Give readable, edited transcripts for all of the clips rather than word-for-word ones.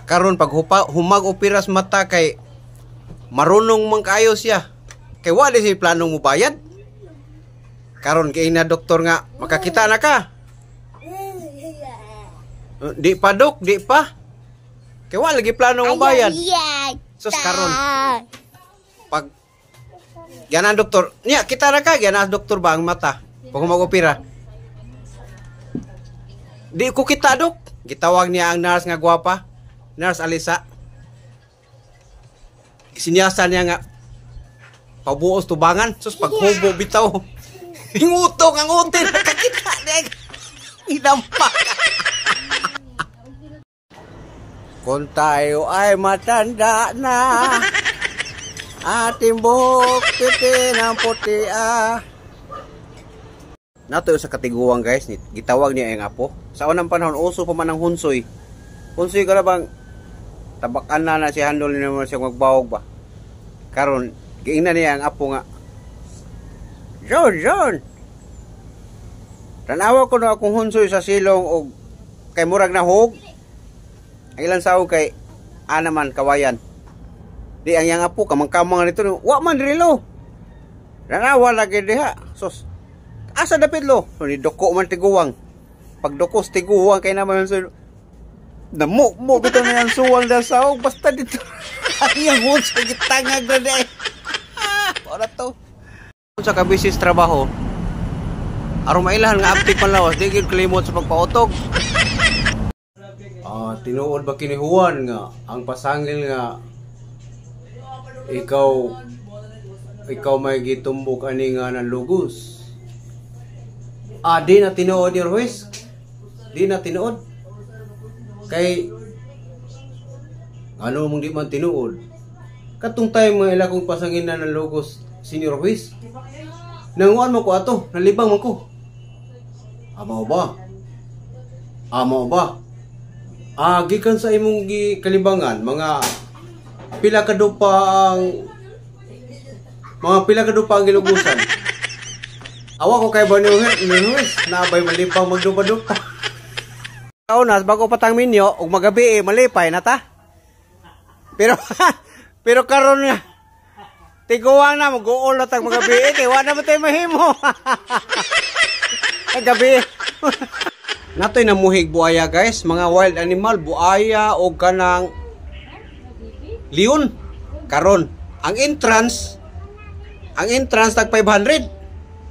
Karon pag humag operas mata kay marunong man kayo siya. Kay wala si planong mo bayad. Karon kay na doktor nga makakita na ka. Di pa dok, di pa. Kay wala lagi planong mo bayad. Sus karon. Pag yan ang doktor, niya kita na ka, yan ang doktor ba ang mata. Pag humag-opera. Di ko kita dok. Gitawag niya ang nurse nga gwapa. Nurse Alisa. Sinyasan niya nga pabuos tubangan. Sus paghubo bitaw. Hingutong ang utin. Nakakita niya. Inampak. Kung tayo ay matanda na, ating buhok piti ng puti Nato sa katiguang guys, gitawag niya ang apo. Sa unang panahon, uso pa man ang hunsoy. Hunsoy ka na bang tabakan na si handol niya naman siya magbawag ba? Karon, giingnan niya ang apo nga. John! Tanawa ko na akong hunsoy sa silong o kay murag na hog. Ang ilang sao kay anaman kawayan. Di ang yang apo kamang-kamang nito. Wa man rilo. Tanawa lagi diha. Sos. Asa dapit lo? So, ni doko man tiguwang. Pag dokos tiguwang kay naman so mo bitaw na yang suwang da sao basta dito. Ang yang hunsoy gitangag na di. Ora to. Sa kabisis trabaho, aron mailahan nga active man lawas, di gid kalimot sa pagpautog. Tinuod ba kinihuan nga ang pasangil nga ikaw may gitumbok ani nga ng lugos. Di na tinuod ni Ruiz. Di na tinuod. Kay ano mong di man tinuod. Katong time mga ila kong pasangil na ng lugos Senior Ruiz. Nanguan mo ko ato, nalibang mo ko. Amo ba? Gikan sa imong kalibangan, mga pila ka dupa ang gilugusan. Awa ko kay Banuhes, nabay malipang magdupa-dupa. Kaunas, bago patang minyo, ug magabi malipay na ta. Pero karon nga, tiguang na, mag-uol na tag magabi, kaya wala naman tayo mahimo. Ay, gabi. Natoy namuhig buaya guys, mga wild animal, buaya o kanang leon. Karon, ang entrance tag 500.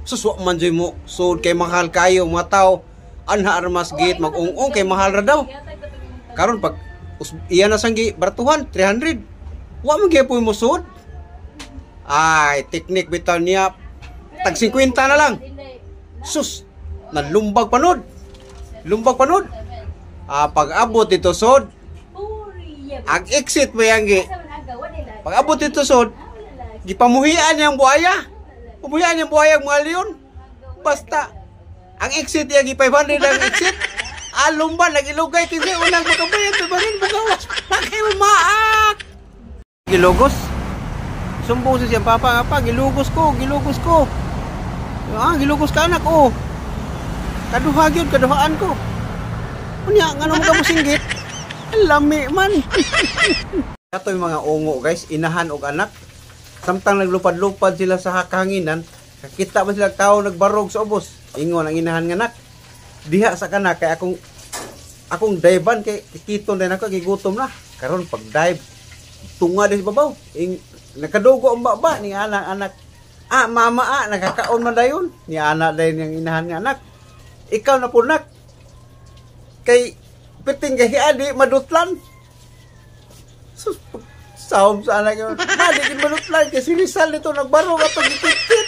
Suswa man jud mo, so kay mahal kayo mga tao, anha armas gate mag-ung-ung kay mahal ra daw. Karon pag iya na sanggi baratuhan 300. Wa man gyapon mo sud. Ay, teknik bitaw niya tag 50 na lang. Sus, nalumbag panod. Pag abot dito sod, ang exit mo yang gi. Pag abot dito sod, gipamuhian yang buaya. Pamuhian yang buaya mga leon. Basta ang exit yang gi 500 ang exit. Lumba nagilugay kasi unang makabayad sa barin bugawas. Bakay maak. Gilugos. Sumbong siya papa nga pa, gilugos ko. Gilugos ka anak ko. Kaduha gyud, kaduhaan ko. Unya ngano mo ka mosinggit? Lami man. Kato yung mga ungo guys, inahan og anak. Samtang naglupad-lupad sila sa kahanginan, kakita man sila tao nagbarog sa ubos. Ingon ang inahan nga anak. Diha sa kana kay akong divean kay kiton din ako gigutom na. Karon pag dive tunga din sa babaw. Nakadugo ang baba ni anak. Mama nakakaon man dayon. Ni anak dayon yang inahan nga anak. Ikaw na punak. Kay piting gahi adi madutlan. Sus, sawom sa anak yun. Di madutlan kasi Rizal nito nagbarog at pag-itit-tit.